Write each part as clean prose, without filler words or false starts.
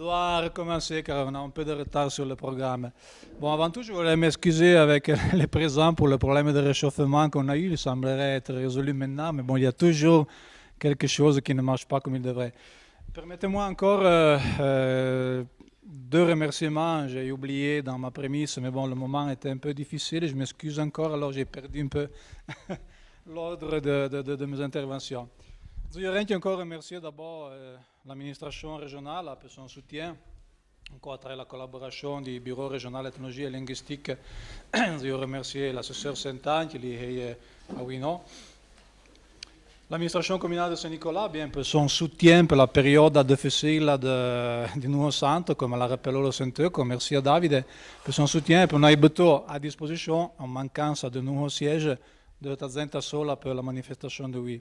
doit recommencer car on a un peu de retard sur le programme. Bon, avant tout, je voulais m'excuser avec les présents pour le problème de réchauffement qu'on a eu. Il semblerait être résolu maintenant, mais bon, il y a toujours quelque chose qui ne marche pas comme il devrait. Permettez-moi encore deux remerciements. J'ai oublié dans ma prémisse, mais bon, le moment était un peu difficile. Je m'excuse encore, alors j'ai perdu un peu l'ordre de mes interventions. Je voudrais encore remercier d'abord l'administration régionale pour son soutien, encore à travers la collaboration du Bureau régional d'ethnologie et linguistique. Je veux remercier l'assesseur Saint-Anne qui est à Ouinon. L'amministration communale de Saint-Nicolas, bien, pour son soutien per la période difficile du nuovo centro, come l'ha rappelé lo Sindaco. Merci à Davide per son soutien. Pour nous avons à disposition, en mancanza de nouveau siège, de Tazenta sola per la manifestation de oui.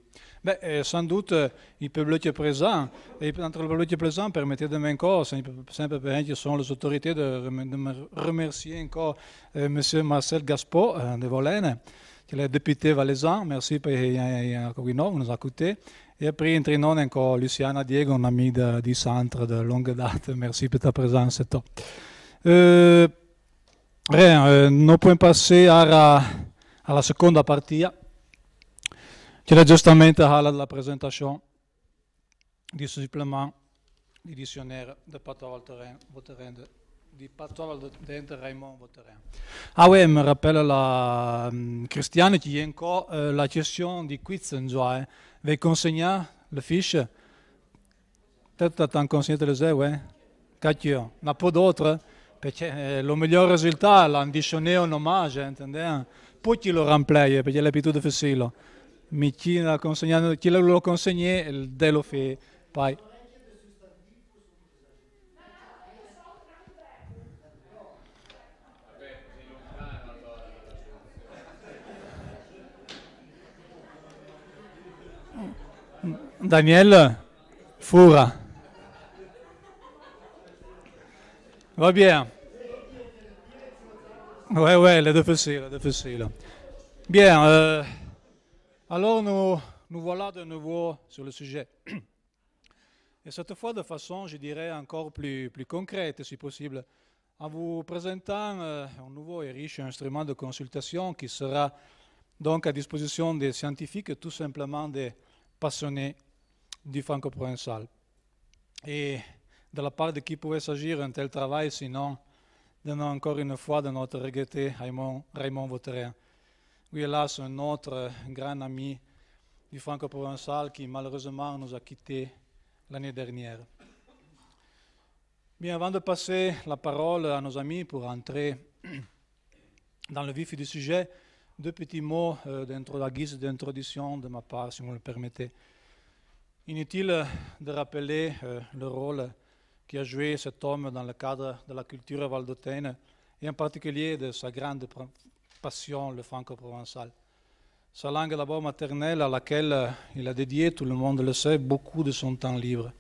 Sans doute, il pubblico présent, et entre le public présent, permettez-moi encore, sempre per sont les autorités, de me remercier encore M. Marcel Gaspot de Volène, qui est député valaisan. Merci pour nous a coûté. Et après, entre nous, encore Luciana Diego, un ami du centre de longue date. Merci pour ta présence. Nous pouvons passer alla seconda partita, che è giustamente la presentazione di supplement di dizionaire de Patoval Vautrin, di Patoval de Raymond Vautrin. Ah oui, me rappelle la Christiane qui est encore la question du quiz, già, vi consegna le fiche. Peut-être t'en conseillé le zè, ouais. Cacchio, n'a pas d'autre, perché le miglior risultato l'ha indicionné un omaggio, intendete? Poi chi lo remplie, perché l'abitudine di farlo. Chi lo consegna, il dello fa, poi. Daniel Fura. Va bien. Ouais, les deux faciles. Bien, alors nous voilà de nouveau sur le sujet. Et cette fois de façon, je dirais, encore plus concrète, si possible, en vous présentant un nouveau et riche instrument de consultation qui sera donc à disposition des scientifiques et tout simplement des passionnés du franco-provençal. Et de la part de qui pouvait s'agir un tel travail, sinon donnons encore une fois de notre regretté Raymond Vautrin. Oui, hélas, un autre grand ami du franco-provençal qui malheureusement nous a quittés l'année dernière. Bien, avant de passer la parole à nos amis pour entrer dans le vif du sujet, deux petits mots à guise d'introduction de ma part, si vous me le permettez. Inutile de rappeler le rôle qui a joué cet homme dans le cadre de la culture valdôtaine et en particulier de sa grande passion, le franco-provençal. Sa langue d'abord maternelle à laquelle il a dédié, tout le monde le sait, beaucoup de son temps libre.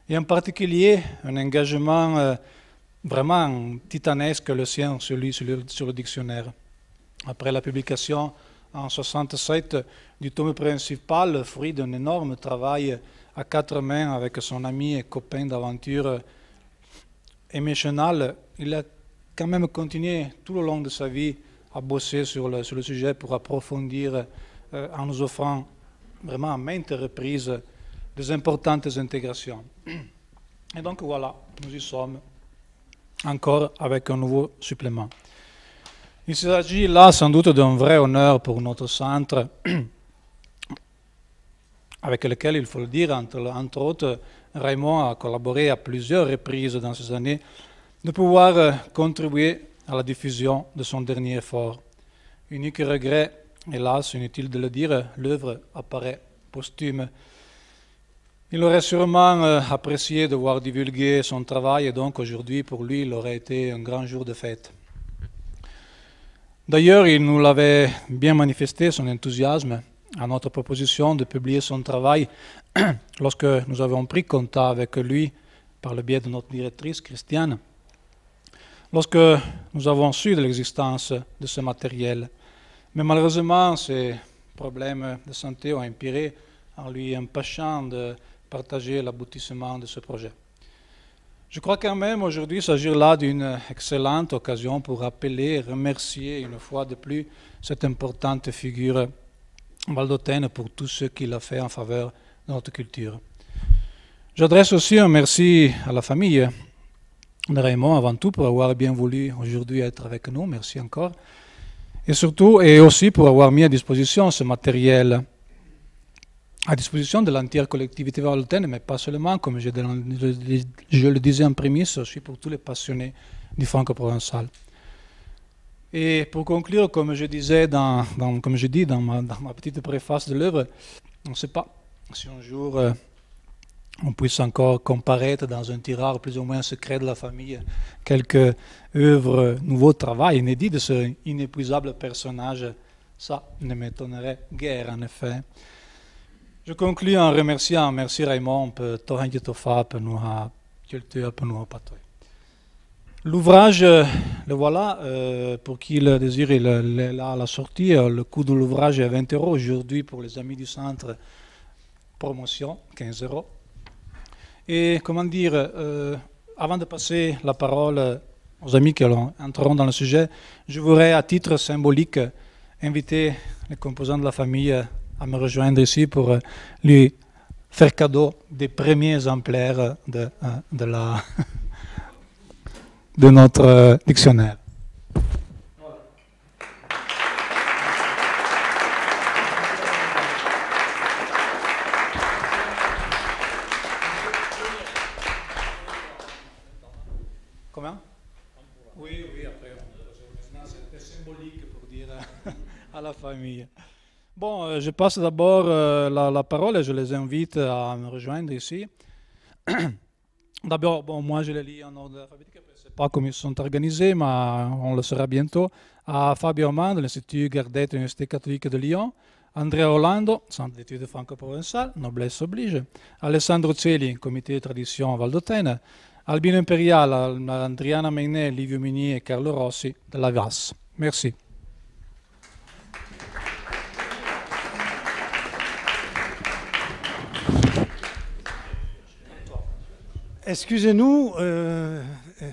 Et en particulier un engagement vraiment titanesque, le sien, celui sur le dictionnaire. Après la publication en 1967 du tome principal, fruit d'un énorme travail à quatre mains avec son ami et copain d'aventure Aimé Chenal, il a quand même continué tout le long de sa vie à bosser sur le sujet pour approfondir en nous offrant vraiment à maintes reprises des importantes intégrations. Et donc voilà, nous y sommes encore avec un nouveau supplément. Il s'agit là sans doute d'un vrai honneur pour notre centre, avec lequel, il faut le dire, entre autres, Raymond a collaboré à plusieurs reprises dans ces années, de pouvoir contribuer à la diffusion de son dernier effort. Unique regret, hélas, inutile de le dire, l'œuvre apparaît posthume. Il aurait sûrement apprécié de voir divulguer son travail et donc aujourd'hui, pour lui, il aurait été un grand jour de fête. D'ailleurs, il nous l'avait bien manifesté, son enthousiasme, à notre proposition de publier son travail lorsque nous avons pris contact avec lui par le biais de notre directrice, Christiane, lorsque nous avons su de l'existence de ce matériel. Mais malheureusement, ces problèmes de santé ont empiré en lui empêchant de partager l'aboutissement de ce projet. Je crois quand même aujourd'hui s'agir là d'une excellente occasion pour rappeler et remercier une fois de plus cette importante figure valdôtaine pour tout ce qu'il a fait en faveur de notre culture. J'adresse aussi un merci à la famille de Raymond avant tout pour avoir bien voulu aujourd'hui être avec nous, merci encore. Et surtout, et aussi pour avoir mis à disposition ce matériel à disposition de l'entière collectivité valdôtaine, mais pas seulement, comme je le disais en prémisse, aussi pour tous les passionnés du franco-provençal. Et pour conclure, comme je disais comme je dis dans ma petite préface de l'œuvre, on ne sait pas si un jour on puisse encore comparaître dans un tirage plus ou moins secret de la famille quelques œuvres, nouveaux travaux inédits de ce inépuisable personnage. Ça ne m'étonnerait guère, en effet. Je conclus en remerciant, merci Raymond, pour ton fa pour nous culture, pour nous patrouille. L'ouvrage, le voilà, pour qui le désire, il est là à la sortie. Le coût de l'ouvrage est 20 € aujourd'hui pour les amis du centre, promotion, 15 €. Et comment dire, avant de passer la parole aux amis qui entreront dans le sujet, je voudrais à titre symbolique inviter les composants de la famille à me rejoindre ici pour lui faire cadeau des premiers exemplaires de notre dictionnaire. Comment? Oui, après, c'est symbolique pour dire à la famille. Bon, je passe d'abord la parole et je les invite à me rejoindre ici. D'abord, bon, moi je les lis en ordre alphabétique, je ne sais pas comment ils sont organisés, mais on le saura bientôt. À Fabio Armand de l'Institut Gardet de l'Université catholique de Lyon, Andrea Orlando, Centre d'études franco-provençal, noblesse oblige, Alessandro Celi, Comité de tradition valdôtaine, Albino Imperial, Adriana Megnet, Livio Migny et Carlo Rossi de la VAS. Merci. Excusez-nous,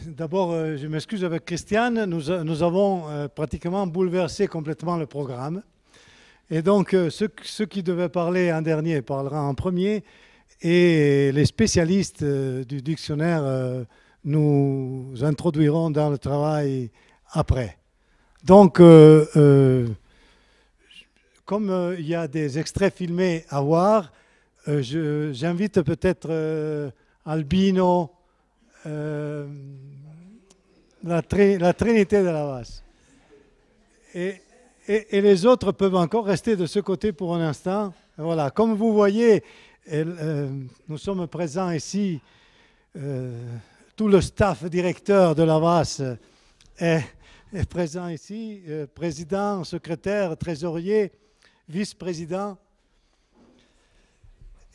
d'abord je m'excuse avec Christiane, nous avons pratiquement bouleversé complètement le programme. Et donc ceux qui devaient parler en dernier parleront en premier et les spécialistes du dictionnaire nous introduiront dans le travail après. Donc comme il y a des extraits filmés à voir, j'invite peut-être Albino, la Trinité de la VAS. Et les autres peuvent encore rester de ce côté pour un instant. Voilà, comme vous voyez, nous sommes présents ici, tout le staff directeur de la VAS est présent ici, président, secrétaire, trésorier, vice-président.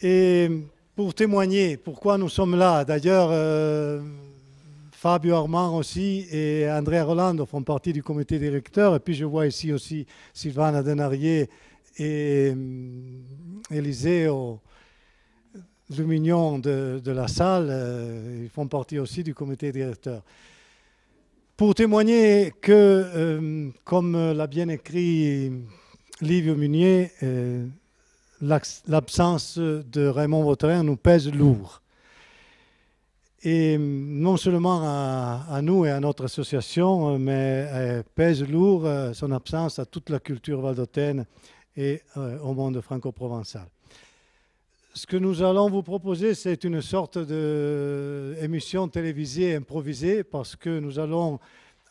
Et pour témoigner pourquoi nous sommes là, d'ailleurs, Fabio Armand aussi et Andrea Rolando font partie du comité directeur. Et puis je vois ici aussi Sylvana Denarier et Eliseo Lumignon de la salle. Ils font partie aussi du comité directeur. Pour témoigner que, comme l'a bien écrit Livio Migny, l'absence de Raymond Vautrin nous pèse lourd. Et non seulement à nous et à notre association, mais pèse lourd son absence à toute la culture valdôtaine et au monde franco-provençal. Ce que nous allons vous proposer, c'est une sorte d'émission télévisée improvisée parce que nous allons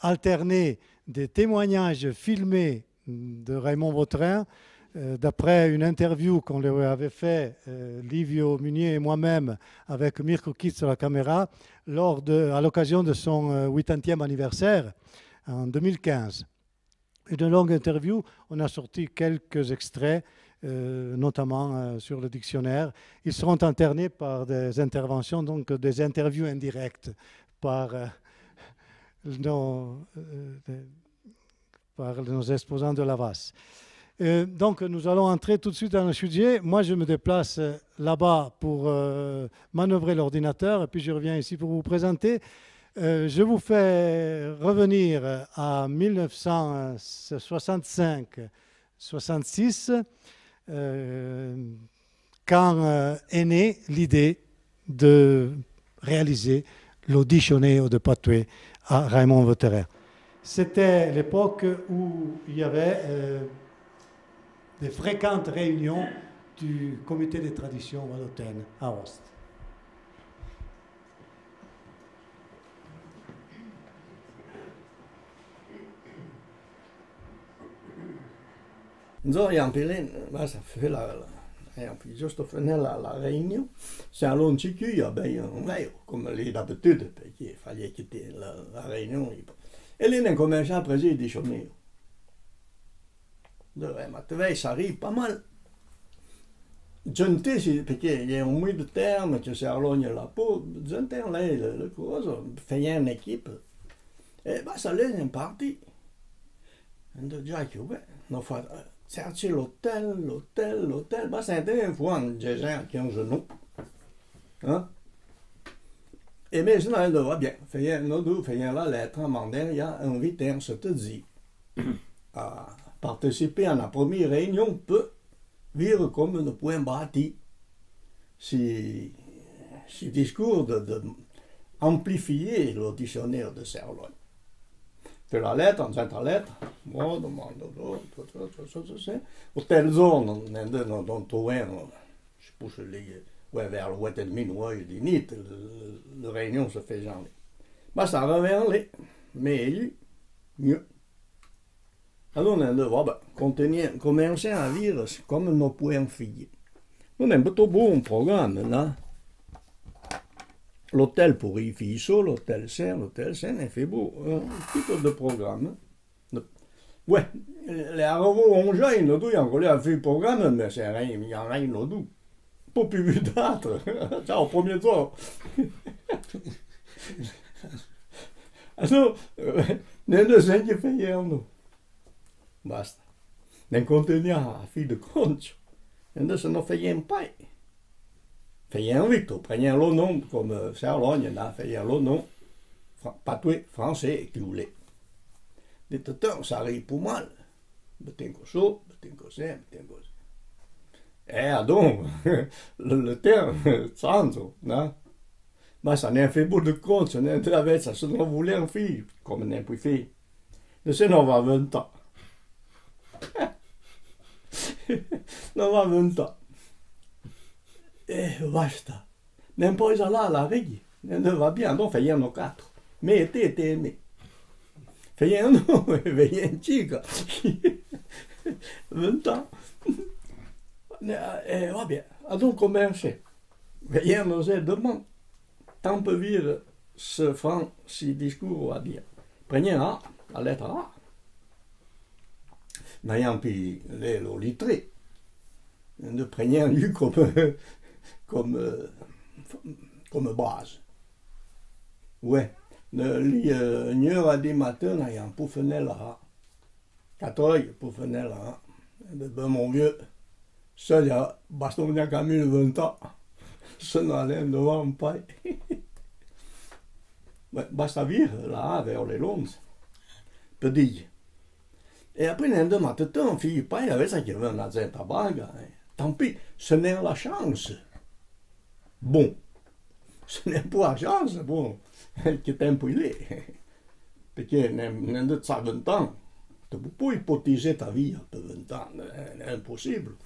alterner des témoignages filmés de Raymond Vautrin d'après une interview qu'on lui avait fait, Livio Migny et moi-même, avec Mirko Kitz à la caméra, à l'occasion de son 80e anniversaire en 2015. Une longue interview, on a sorti quelques extraits, notamment sur le dictionnaire. Ils seront alternés par des interventions, donc des interviews indirectes par nos exposants de la VAS. Donc, nous allons entrer tout de suite dans le sujet. Moi, je me déplace là-bas pour manœuvrer l'ordinateur et puis je reviens ici pour vous présenter. Je vous fais revenir à 1965-66, quand est née l'idée de réaliser l'Auditioneo de Patoué à Raymond Wetterer. C'était l'époque où il y avait des fréquentes réunions du comité des traditions wallotaines à Ost. Nous avons fait juste finir la réunion. C'est un long circuit, il y avait un mail, comme d'habitude, il fallait quitter la réunion. Et là, on a commencé à présider des journées. Ça arrive pas mal. Gente, perché il y a un mois de terme, tu sais, alors il y a la peau, gente, là, le cause, fait une équipe. Et bah, ça l'est une partie. On a déjà dit, ouais, on fait chercher l'hôtel. Bah, c'était une fois, des gens qui ont un genou. Hein? Et maintenant, on va bien. Nous faisons la lettre, il y a invité, on se te dit, à participer à la première réunion peut vivre comme un point bâti. Si discours de amplifier le dictionnaire de Serlogne. De la lettre, on sent la lettre, moi, demande, au tel zone, on trouve, je pousse les, ouais, vers le 8h30, ouais, je dis, nit, la réunion se fait genre. Bah, ça revient, mais mieux. Alors, on a de commencer à vivre comme nos points filles. On a un plutôt bon programme, là. L'hôtel pour y faire ça, l'hôtel Seine, on fait beau. Un petit peu de programme. Ouais, les arrivaux engins, il y a encore fait le programme, mais c'est rien, il n'y a rien là d'où. Pas plus d'autres. C'est au premier tour. Alors, les deux gens qui fait hier, nous. Basta. Non contenía a fil de concho. Entonces no feien pai. Feien Victor, prenaient le nom comme Serlogne, feien le nom Patoué, français et cloulé. De tout temps, ça arrive pour mal. Betenko so, betenko se, betenko se. Eh, donc, le terme, sanzo, non? Mais ça n'a fait beaucoup de compte, ça n'a pas ça, ça ne voulait un fille, comme on n'a plus fait. De ça, on va 20 ans. Non va 20 ans. E basta. Non poi là la righi. Non va bien, donc faiano 4. Mais te aimé. Faiano, veien chica. 20 ans. E va bien. A donc commencé. Veiano se demain. Tant peu vivre ce franc si discours à dire. Prenez A, la lettre A. N'ayant puis les litrés. Ne prenant lui comme base. Ouais. Une heure à des matins, n'ayant pour finir là. 4 heures pour finir là. Ben, mon vieux, ça, il y a baston de Camille 20 ans. Ça n'allait devant un paille. Basta vivre là, vers les Londres. Petit. Et après, il y a un matin, fille, pas, il y avait ça qui venait dans un tabac. Tant pis, ce n'est la chance. Bon, ce n'est pas la chance, bon, qui est imprimé. Parce que n'est de ça 20 ans. Tu ne peux pas hypothéser ta vie après 20 ans, c'est impossible.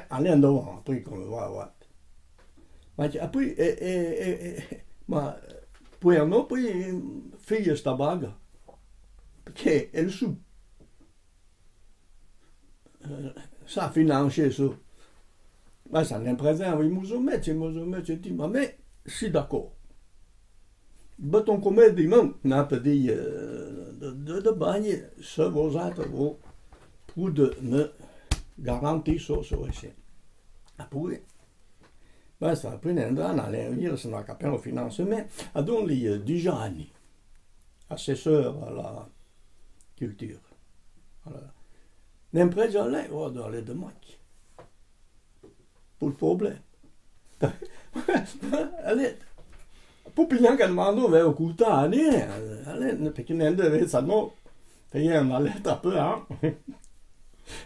Allez en devant, après, qu'on va voir. Mais après, puis on a pris fille cette bague. Parce qu'elle sous. Ça financé ça. Ben, ça n'est présent, oui, je dis, mais je suis d'accord. Ben, ton comédien, n'a pas dit de bagne, ce vos autres, pour de me garantir ça, aussi. Après, ben, ça a pris un an à l'invire, ça n'a qu'à peine au financement, à donc les 10 ans, assesseur à la culture. L'impression là, on doit aller de moi. Pour le problème. Allez. Pour bien qu'elle m'a dit, au coup allez, ne peut qu'une de ça non. Payer un allait un peu, hein.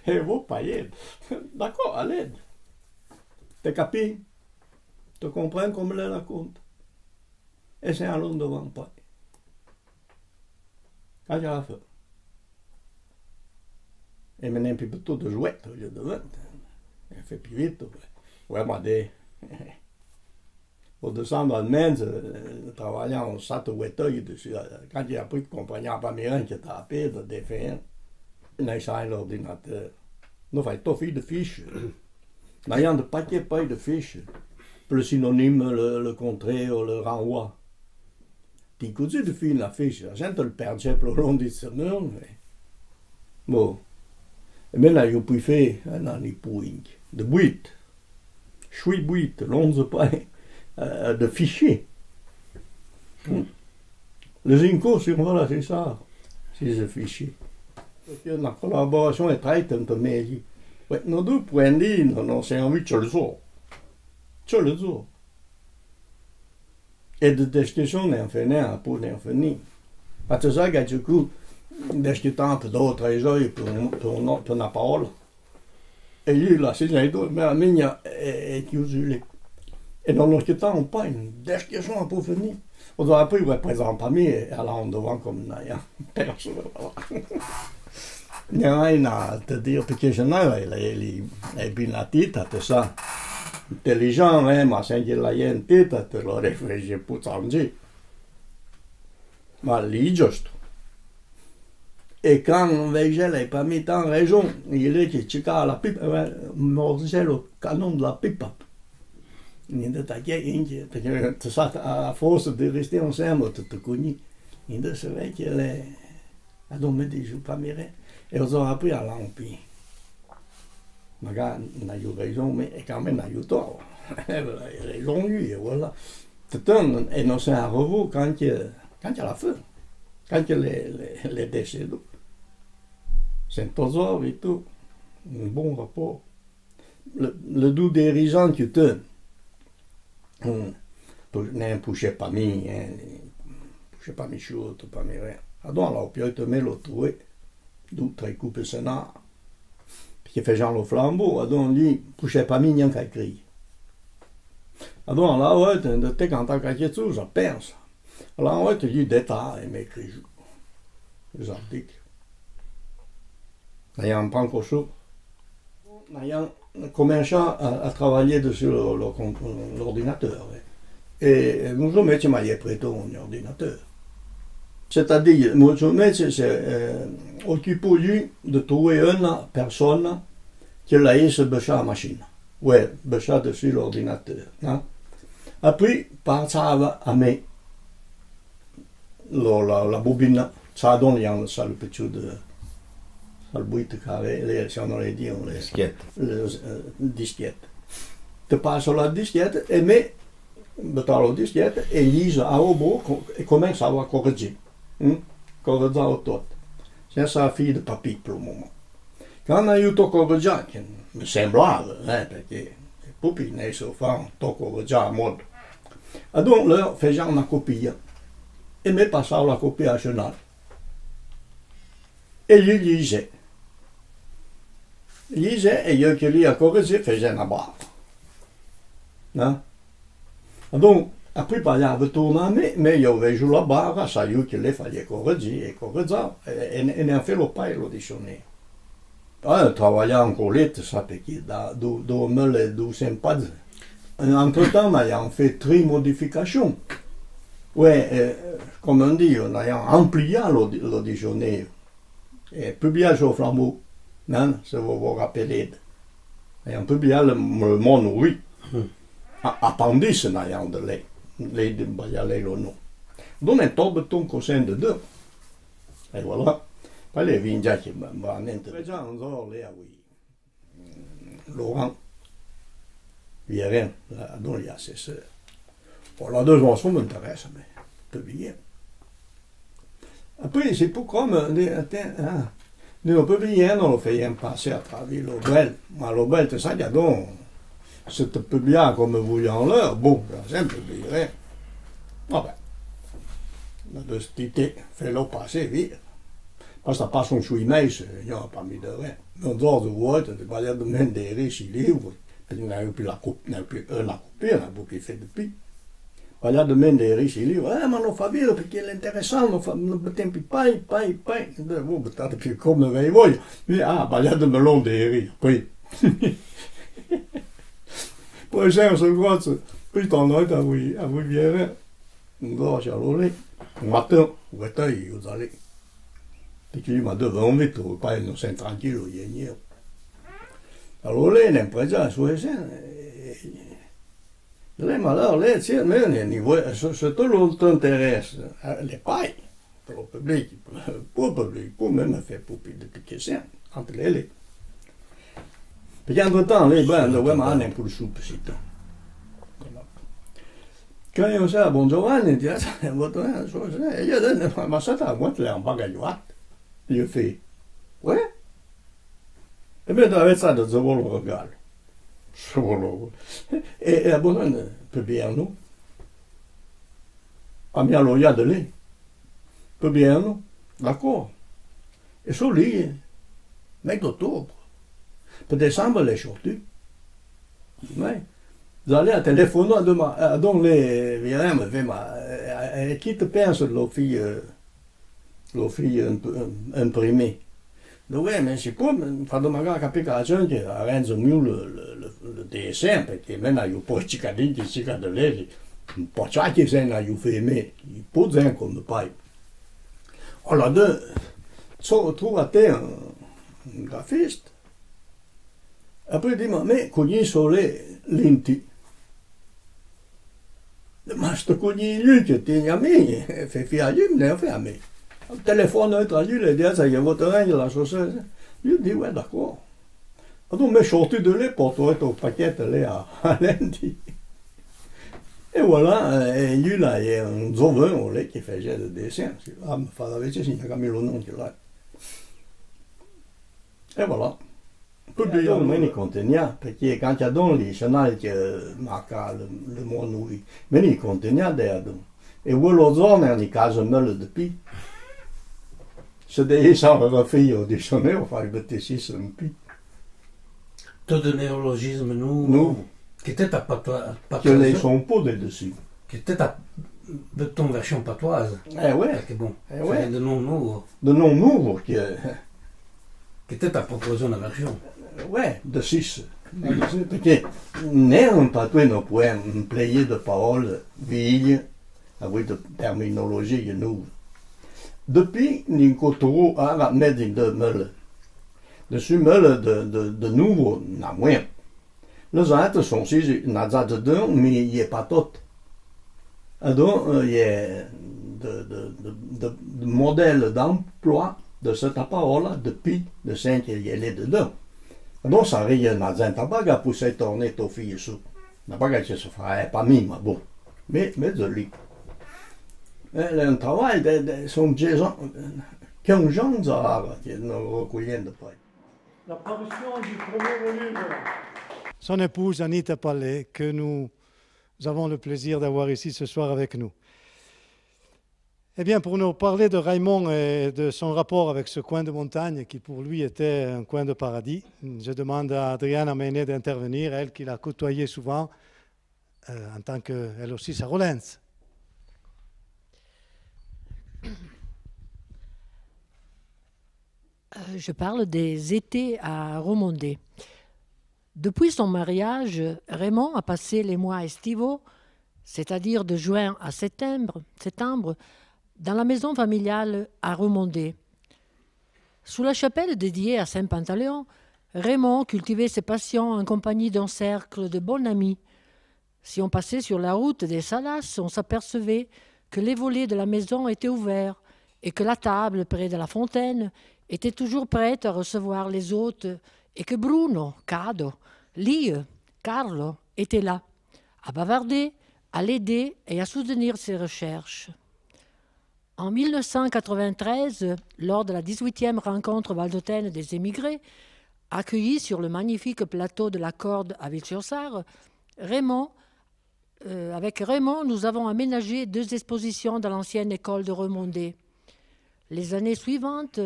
Et vous payez. D'accord, allez. T'es capi. Tu comprends comme elle raconte. Et c'est un long devant pas. Quand il a fait. Et maintenant, puis plutôt de jouer, au lieu de vente. Il fait plus vite. Ouais, moi, pour descendre dans le Menz, travaillant au château Wetteuil, quand il a appris qu'on prenait un Pamirin qui était à pied, de défaire, il a échangé l'ordinateur. Nous faisons tout fait de fiches. N'ayant de paquets de fiches. Le synonyme, le contraire, le renvoi. Tu cousu de fil la fiche, la gente le perdait le long du semaine, mais. Bon. Et maintenant, il a fait un an et demi de buit. Je suis buit, 11 pailles de fichiers. Les incos sur voilà, c'est ça, ces fichiers. La collaboration est très un peu meilleure. Nous deux points de vue, nous sommes sur le jour. Sur le jour. Et de discussion, on fait un peu d'infini. Parce que ça, du coup, discutant un peu d'autres raisons pour la parole. Et lui, là, c'est la ligne est usurée. Et dans notre temps, on pas une discussion un peu finie. On doit après représenter pas mieux, et alors on devant comme une personne. Il y a un à te dire, parce que je n'ai pas bien la tête, c'est ça. Intelligent, hein, ma sentit la gente, te lo réfléchis pour changer. Ma lì giusto. Et quand invece lei pas mis en raison, il est qui chica la pipe, mordait le canon de la pipe. Niente tagliare, perché a force de rester ensemble, tu te connais. Il c'est vrai qu'elle est à dormir des jours pas miré. Et on a appris à l'empire. Magari on a eu raison, mais quand même on a eu tort. Ils ont eu, et voilà. Et nous sommes à revoir quand il y a la fin, quand il y a les déchets d'eau. C'est un trésor et tout. Un bon rapport. Le doux dirigeant qui te ne poussait pas mis, poussait pas mis chaud, pas mis rien. Alors, là, puis il te met l'autre, d'où très coupé sénat. Qui fait genre le flambeau, donc lui, poussait pas mis, n'y a qu'à crier. Alors là, ouais, quand t'as quelque chose, je pense. Alors, ouais, tu dis détails, mais écrit les articles. N'ayant pas encore chaud. N'ayant commencé à travailler dessus l'ordinateur. Et mon métier m'a prêté un ordinateur. C'est-à-dire, mon métier, c'est occupé de trouver une personne qui l'a ce bêcher à la machine. Oui, bêcher dessus l'ordinateur. Hein? Après, par ça à mettre la bobine, ça donne ça le petit de. Le bruit carré, si on aurait dit, disquette. Tu passes sur la disquette et mets la disquette et lise à robot et commence à corriger. Corriger tout. C'est ça fille de papier pour le moment. Quand on a eu tout corrigé, qui me semblait, parce que les poupées ne se font tout corrigé à mode. Et donc, là, faisant une copie et me passant la copie à Chenal. Et lui lisait. Lisait et il que lui a corrigé, faisait la barre. Hein? Donc, après, il y avait tourné, mais il y avait joué la barre, ça y est qu'il fallait corriger, et il a fait le pas et l'auditionner. Ah, travailler en colette, ça fait qu'il y a deux meules et deux sympathies. Entre-temps, il a fait 3 modifications. Oui, comme on dit, on a amplié l'auditionner. Et publié au flambeau. Non, ça va vous rappeler. Et on publie le monde, oui. Appendice, n'ayant de lait. Les de Bayalé, le nom. Donc, un tas de ton cousin de deux. Et voilà. Pas les vignes qui m'ont amené. Laurent. Il n'y a rien. Donc, il y a ses sœurs. Bon, la deuxième fois m'intéresse, mais publié. Après, c'est pour comme. Noi non non lo facciamo passer à travers l'Obel. Ma l'Obel, c'est ça, il y a donc, c'est un peu bien comme voyons l'heure. Bon, c'est un peu bien. Vabbè, la destité, fais-le passer vite. Parce que ça passe sui mesi, il n'y a pas mis de rien. Non so, du volte, ti parli di mendere si livri, perché non avevo più la coppia, non avevo più fatto più. Parli di mendere si livri, ma non fa vero perché è interessante, non fa tempi pai. Voi buttate più come vi voglio. Parli di melondere, poi. Poi siamo sul gozzo, poi torno a voi viene, un grosso lì, un mattino, guarda io da lì. Perché io mi dovevo mettere, poi non sei tranquillo, io. Allora lei ne presa la sua scena. Lei, ma allora lei, se tutto non ti interessa, le fai, per il pubblico, pour même faire pour più di che sia, anche lei. Perché altro tempo lei, dove mi hanno pure subito. Quando io sa, buon Giovanni, ti ha detto, io ma sa, quanto lei ha un bagaglio. Io fai, ouais? E beh, aveva stato solo regalo. Solo. E a buon per bien, a mia loia de lì. Per bien, d'accord. E sono lì, mec d'ottobre. Per décembre, le sorti. Mais, j'allais à téléphoner à donc les viens me fait ma qui te pense de l'o fille imprimée. Oui, mais c'est pas, quando magari capisco la gente arrangia più il dessin, perché meno io poi ci cadenti, ci cade lei, un po' c'è che se ne io fai me, il po' zen come pai. Allora, trovo a te un graffista, e poi dico, ma cogni sole lenti. Ma sto cogni lui che tieni a me, fai fia a lui, ne fai a me. Il telefono è tra lui, le dia, ça y est, votre règne, la chaussette. Lui dit, ouais, d'accord. Donc, je suis sorti de là pour trouver ton paquet là à lundi. Et voilà, et lui, là, il y a un zovin là qui faisait le dessin. Ah, mais il fallait dire, il y a mis le nom qu'il a. Et voilà. Peu de gens, mais ils contenaient, parce que quand il y a donc les chenilles qui marquent le mot nourri, mais ils contenaient derrière. Et où l'autre jour, on y casse un meule depuis. Se dei sono figlio di soneo fai bettessis un pi. Tout de néologisme Nous, qui était à patois. que les sont pas de dessus. Qui était à de ton version patoise. Eh ouais. Parce que bon, ouais. de non nouveau. De non nouveau qui Qui était à proposer une version. Ouais, de 6. Perché né un patois non pouvait me player de paroles vieilles avec de terminologie nouvelle. Depuis, nous avons à mettre de meule. Dessus meule de nouveau, n'a moins. Les autres sont aussi, n'a pas dedans, mais il n'y a pas tout. Et donc, il y a de modèles d'emploi de cette parole depuis de 5 qu'il y a dedans. Et donc, ça rien n'a pas pour se tourner aux filles sous. N'a pas que se ferait pas mis, mais bon. Mais de lui. Un travail de son gens, 15 gens qui nous recueillent de près. La parution du premier volume. Son épouse Anita Palais, que nous avons le plaisir d'avoir ici ce soir avec nous. Eh bien, pour nous parler de Raymond et de son rapport avec ce coin de montagne qui pour lui était un coin de paradis, je demande à Adriana Menet d'intervenir, elle qui l'a côtoyé souvent en tant qu'elle aussi Sarolens. Je parle des étés à Romondé. Depuis son mariage, Raymond a passé les mois estivaux, c'est-à-dire de juin à septembre, dans la maison familiale à Romondé. Sous la chapelle dédiée à Saint-Pantaléon, Raymond cultivait ses passions en compagnie d'un cercle de bons amis. Si on passait sur la route des Salas, on s'apercevait que les volets de la maison étaient ouverts et que la table près de la fontaine était toujours prête à recevoir les hôtes et que Bruno, Cado, Lie, Carlo étaient là, à bavarder, à l'aider et à soutenir ses recherches. En 1993, lors de la 18e rencontre valdôtaine des émigrés, accueillie sur le magnifique plateau de la Corde à Ville-sur-Sarre, avec Raymond, nous avons aménagé 2 expositions dans l'ancienne école de Remondé. Les années suivantes,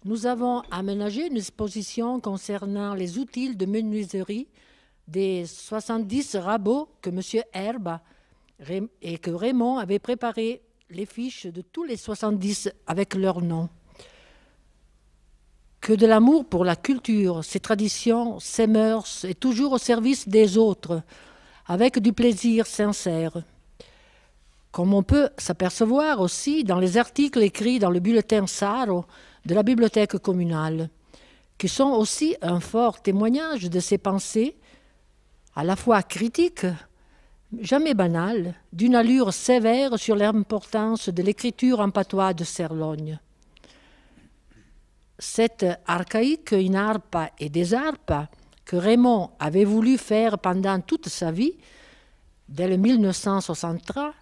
nous avons aménagé une exposition concernant les outils de menuiserie des 70 rabots que M. Herbe et que Raymond avait préparé les fiches de tous les 70 avec leur nom. Que de l'amour pour la culture, ses traditions, ses mœurs, et toujours au service des autres, avec du plaisir sincère. Comme on peut s'apercevoir aussi dans les articles écrits dans le bulletin Saro de la bibliothèque communale, qui sont aussi un fort témoignage de ses pensées, à la fois critiques, jamais banales, d'une allure sévère sur l'importance de l'écriture en patois de Cerlogne. Cette archaïque in arpa et des arpa que Raymond avait voulu faire pendant toute sa vie, dès le 1963,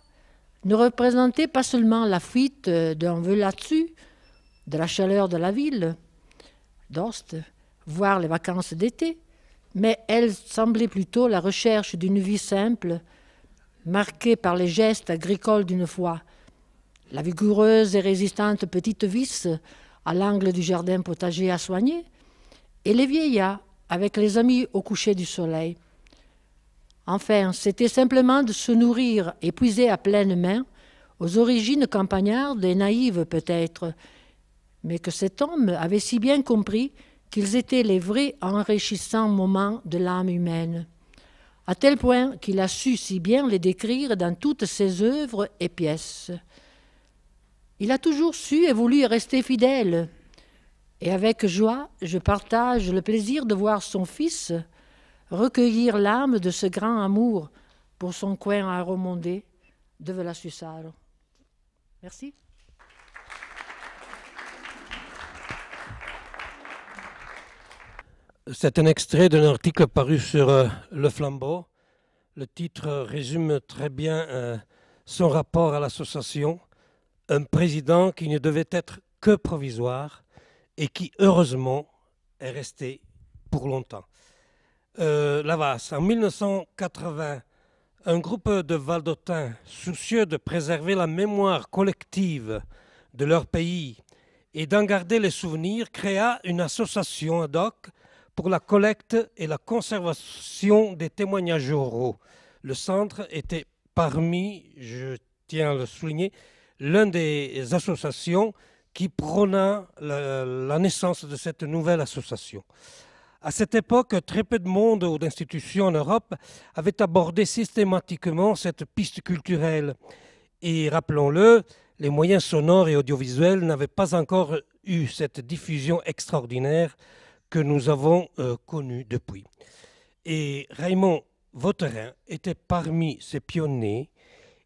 ne représentait pas seulement la fuite d'un vœu là-dessus, de la chaleur de la ville, d'Ost, voire les vacances d'été, mais elle semblait plutôt la recherche d'une vie simple, marquée par les gestes agricoles d'une fois, la vigoureuse et résistante petite vis à l'angle du jardin potager à soigner, et les vieillards avec les amis au coucher du soleil. Enfin, c'était simplement de se nourrir et puiser à pleine main, aux origines campagnardes et naïves peut-être, mais que cet homme avait si bien compris qu'ils étaient les vrais enrichissants moments de l'âme humaine, à tel point qu'il a su si bien les décrire dans toutes ses œuvres et pièces. Il a toujours su et voulu rester fidèle, et avec joie, je partage le plaisir de voir son fils recueillir l'âme de ce grand amour pour son coin à Remondé de Vella-Sussaro. Merci. C'est un extrait d'un article paru sur Le Flambeau. Le titre résume très bien son rapport à l'association. Un président qui ne devait être que provisoire et qui, heureusement, est resté pour longtemps. Lavas, en 1980, un groupe de Valdôtains, soucieux de préserver la mémoire collective de leur pays et d'en garder les souvenirs, créa une association ad hoc pour la collecte et la conservation des témoignages oraux. Le centre était parmi, je tiens à le souligner, l'une des associations qui prôna la naissance de cette nouvelle association. À cette époque, très peu de monde ou d'institutions en Europe avaient abordé systématiquement cette piste culturelle. Et rappelons-le, les moyens sonores et audiovisuels n'avaient pas encore eu cette diffusion extraordinaire que nous avons connue depuis. Et Raymond Vautrin était parmi ces pionniers.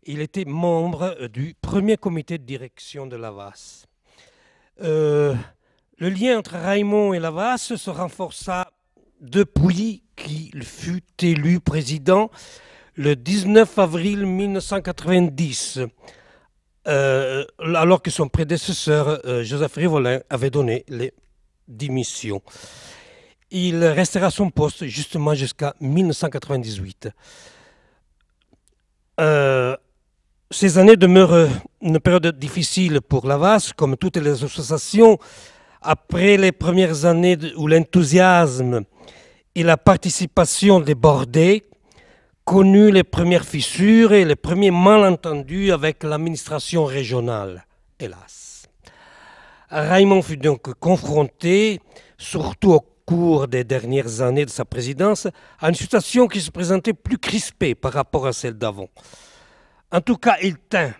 Il était membre du premier comité de direction de l'Havas. Le lien entre Raymond et l'Havas se renforça depuis qu'il fut élu président le 19 avril 1990, alors que son prédécesseur, Joseph Rivolin, avait donné les démissions. Il restera à son poste justement jusqu'à 1998. Ces années demeurent une période difficile pour l'Havas, comme toutes les associations. Après les premières années où l'enthousiasme et la participation débordait, connut les premières fissures et les premiers malentendus avec l'administration régionale, hélas. Raymond fut donc confronté, surtout au cours des dernières années de sa présidence, à une situation qui se présentait plus crispée par rapport à celle d'avant. En tout cas, il tint,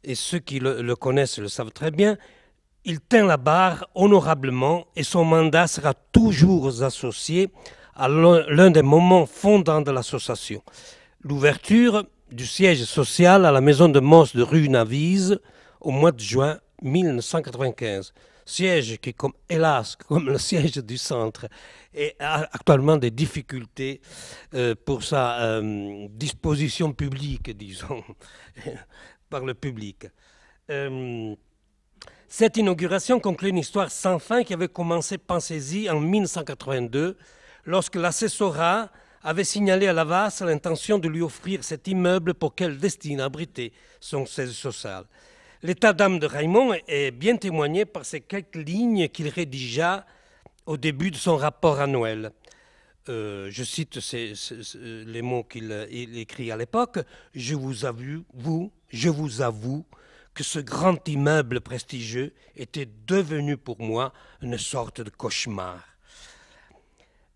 et ceux qui le connaissent le savent très bien, il tint la barre honorablement et son mandat sera toujours associé à l'un des moments fondants de l'association. L'ouverture du siège social à la maison de Mons de rue Navise au mois de juin 1995. Siège qui, hélas, comme le siège du centre, a actuellement des difficultés pour sa disposition publique, disons, par le public. Cette inauguration conclut une histoire sans fin qui avait commencé, pensez-y, en 1982, lorsque l'assessorat avait signalé à Lavas l'intention de lui offrir cet immeuble pour qu'elle destine à abriter son siège social. L'état d'âme de Raymond est bien témoigné par ces quelques lignes qu'il rédigea au début de son rapport annuel. Je cite les mots qu'il écrit à l'époque. « Je vous avoue que ce grand immeuble prestigieux était devenu pour moi une sorte de cauchemar. »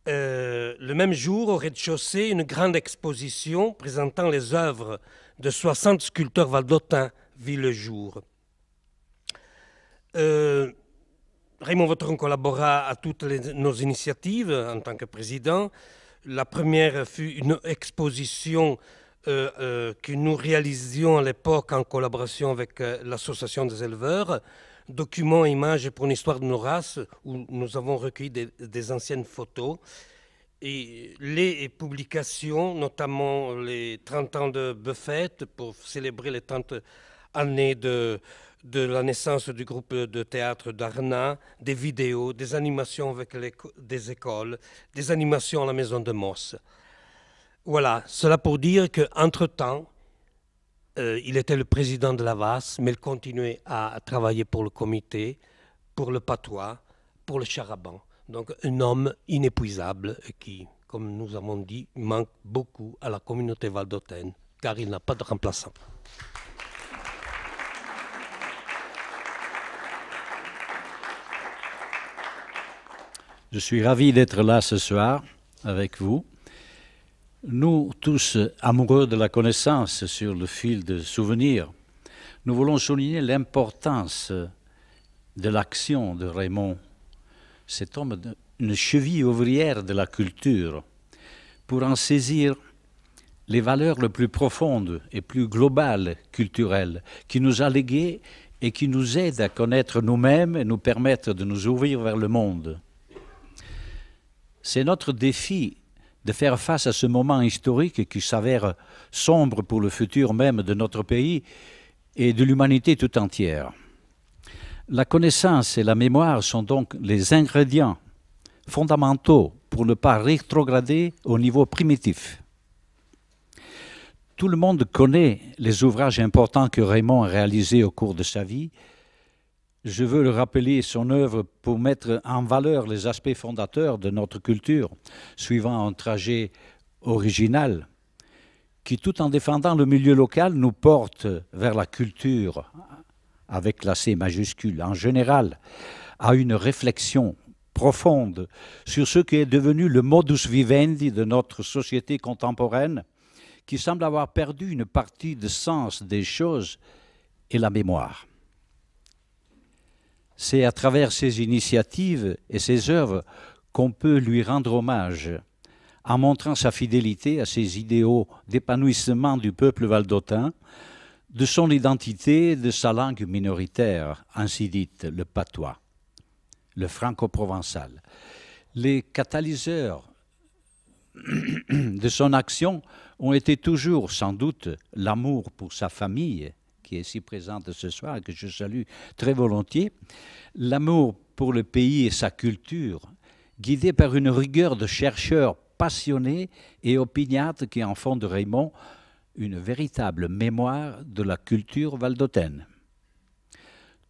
Le même jour, au rez-de-chaussée, une grande exposition présentant les œuvres de 60 sculpteurs valdôtains vit le jour. Raymond Vautrin collabora à toutes nos initiatives en tant que président. La première fut une exposition que nous réalisions à l'époque en collaboration avec l'Association des éleveurs, documents et images pour une histoire de nos races, où nous avons recueilli des anciennes photos. Et les publications, notamment les 30 ans de Buffett, pour célébrer les 30 années de la naissance du groupe de théâtre d'Arnat, des vidéos, des animations avec des écoles, des animations à la maison de Moss. Voilà, cela pour dire qu'entre-temps, il était le président de Lavas, mais il continuait à travailler pour le comité, pour le patois, pour le charaban. Donc un homme inépuisable qui, comme nous avons dit, manque beaucoup à la communauté valdôtaine, car il n'a pas de remplaçant. Je suis ravi d'être là ce soir avec vous. Nous, tous amoureux de la connaissance sur le fil de souvenirs, nous voulons souligner l'importance de l'action de Raymond, cet homme, une cheville ouvrière de la culture, pour en saisir les valeurs les plus profondes et plus globales culturelles qui nous a léguées et qui nous aident à connaître nous-mêmes et nous permettent de nous ouvrir vers le monde. C'est notre défi de faire face à ce moment historique qui s'avère sombre pour le futur même de notre pays et de l'humanité tout entière. La connaissance et la mémoire sont donc les ingrédients fondamentaux pour ne pas rétrograder au niveau primitif. Tout le monde connaît les ouvrages importants que Raymond a réalisés au cours de sa vie. Je veux le rappeler, son œuvre pour mettre en valeur les aspects fondateurs de notre culture, suivant un trajet original, qui tout en défendant le milieu local nous porte vers la culture, avec la C majuscule en général, à une réflexion profonde sur ce qui est devenu le modus vivendi de notre société contemporaine, qui semble avoir perdu une partie du sens des choses et la mémoire. C'est à travers ses initiatives et ses œuvres qu'on peut lui rendre hommage, en montrant sa fidélité à ses idéaux d'épanouissement du peuple valdôtain, de son identité, de sa langue minoritaire, ainsi dite, le patois, le franco-provençal. Les catalyseurs de son action ont été toujours, sans doute, l'amour pour sa famille, qui est si présente ce soir et que je salue très volontiers, l'amour pour le pays et sa culture, guidé par une rigueur de chercheur passionné et opiniâtre qui en font de Raymond une véritable mémoire de la culture valdôtaine.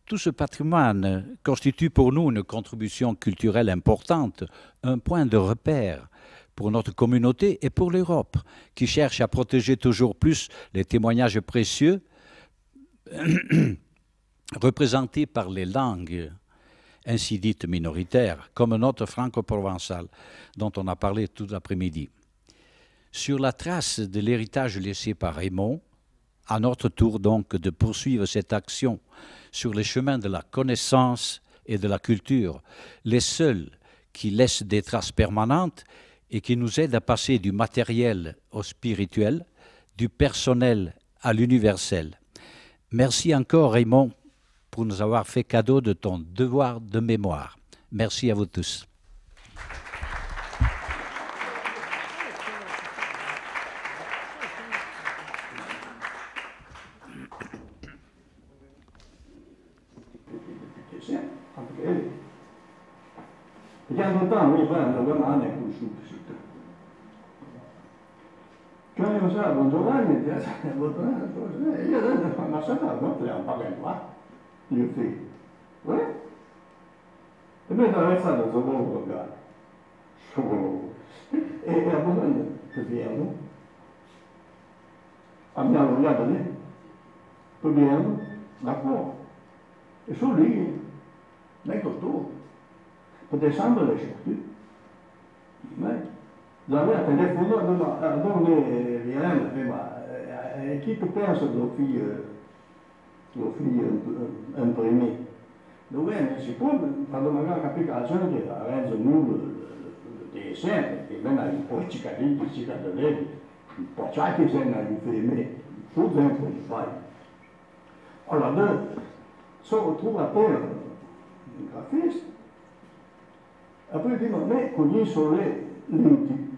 Tout ce patrimoine constitue pour nous une contribution culturelle importante, un point de repère pour notre communauté et pour l'Europe, qui cherche à protéger toujours plus les témoignages précieux représentés par les langues ainsi dites minoritaires, comme notre franco-provençal, dont on a parlé tout l'après-midi. Sur la trace de l'héritage laissé par Raymond, à notre tour donc de poursuivre cette action sur les chemins de la connaissance et de la culture, les seuls qui laissent des traces permanentes et qui nous aident à passer du matériel au spirituel, du personnel à l'universel. Merci encore Raymond pour nous avoir fait cadeau de ton devoir de mémoire. Merci à vous tous. Perché in realtà noi fanno domande con subito. Quando io sono con Giovanni, io non so non potevamo parlare qua. Io figlio. E poi non è stato solo e a Bologna proviamo. Abbiamo vogliato lì. Proviamo da qua. E su lì, ecco tu. Potevi sempre lasciarti. J'avais un téléphone, donc qui peut penser aux filles imprimées. Donc, si può, quando magari l'applicazione che arrangia nulla di sempre, che viene un po' cicatrici, cicatrici, un po' ciacchi se ne hai fermi, tutto tempo li fai. Allora, sono trovato un graffista. E poi dico, me con gli sole lenti.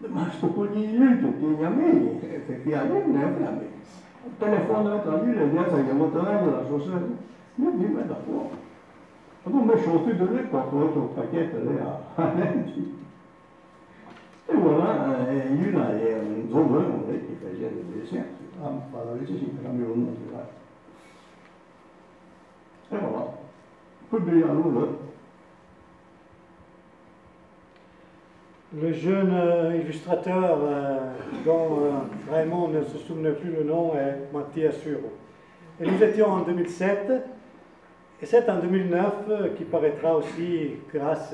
Ma sto con gli lenti, tieni a me, effettivamente non è a me. Il telefono tra lui e dietro che motorello la sua sera, io dico, è da fuoco. E poi mi sono tutto lì, quattro altro pacchetto lì a lenti. E voilà, lui là, è un giovane che faceva delle esempio. La legge si cambia uno di là. E voilà. Poi abbiamo là. Le jeune illustrateur dont Raymond ne se souvenait plus le nom est Mathias Suro. Et nous étions en 2007, et c'est en 2009 qui paraîtra aussi, grâce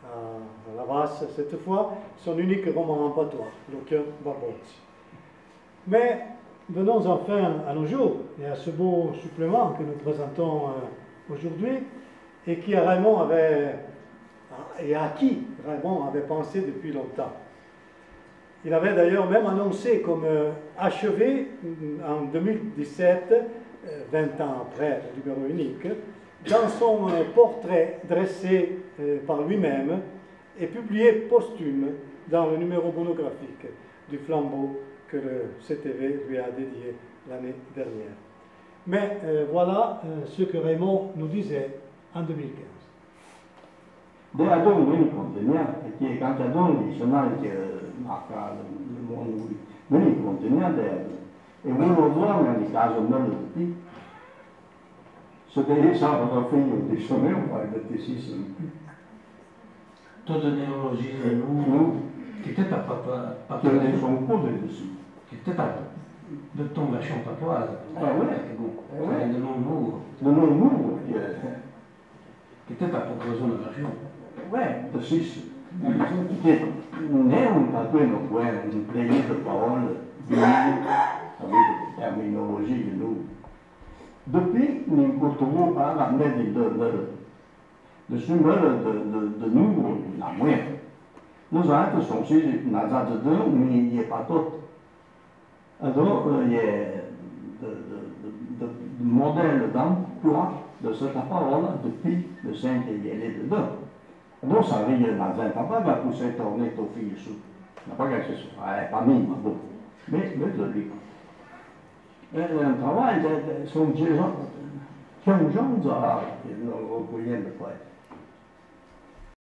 à Lavas, cette fois, son unique roman en patois, Le cœur Barbozzi. Mais venons enfin à nos jours, et à ce beau supplément que nous présentons aujourd'hui, et qui Raymond avait... et à qui Raymond avait pensé depuis longtemps. Il avait d'ailleurs même annoncé comme achevé en 2017, 20 ans après le numéro unique, dans son portrait dressé par lui-même et publié posthume dans le numéro monographique du Flambeau que le CTV lui a dédié l'année dernière. Mais voilà ce que Raymond nous disait en 2015. Dei adoni mi conteneva, perché anche adoni sono anche a il mondo, mi conteneva e uno giorno di caso non lo di se devi sabato figlio di sono poi mettessi Toute néologie, nous, qui était ta papa, che ne sono un po' dessus. qui était de ton version patoise. Ouais. De nom lourd, Non nuovo, qui était ta propre version. precies. Che non è un tatuino, è un play de parole, avec terminologie, nous. Depuis, nous continuons à ramener de sumeur de nous, la moyenne. Nous autres sont aussi, nous avons dedans, mais il n'y a pas tout. Alors, il y a de modèles d'emploi de cette parole depuis le 5 et il est dedans. Non sarei la gente, ma va pousser tourner ton fils su. Ma pas che si fa, pas mille, ma bon. Mais je le dis. Un travail, sont des gens qui ont gens à le recueillir de quoi.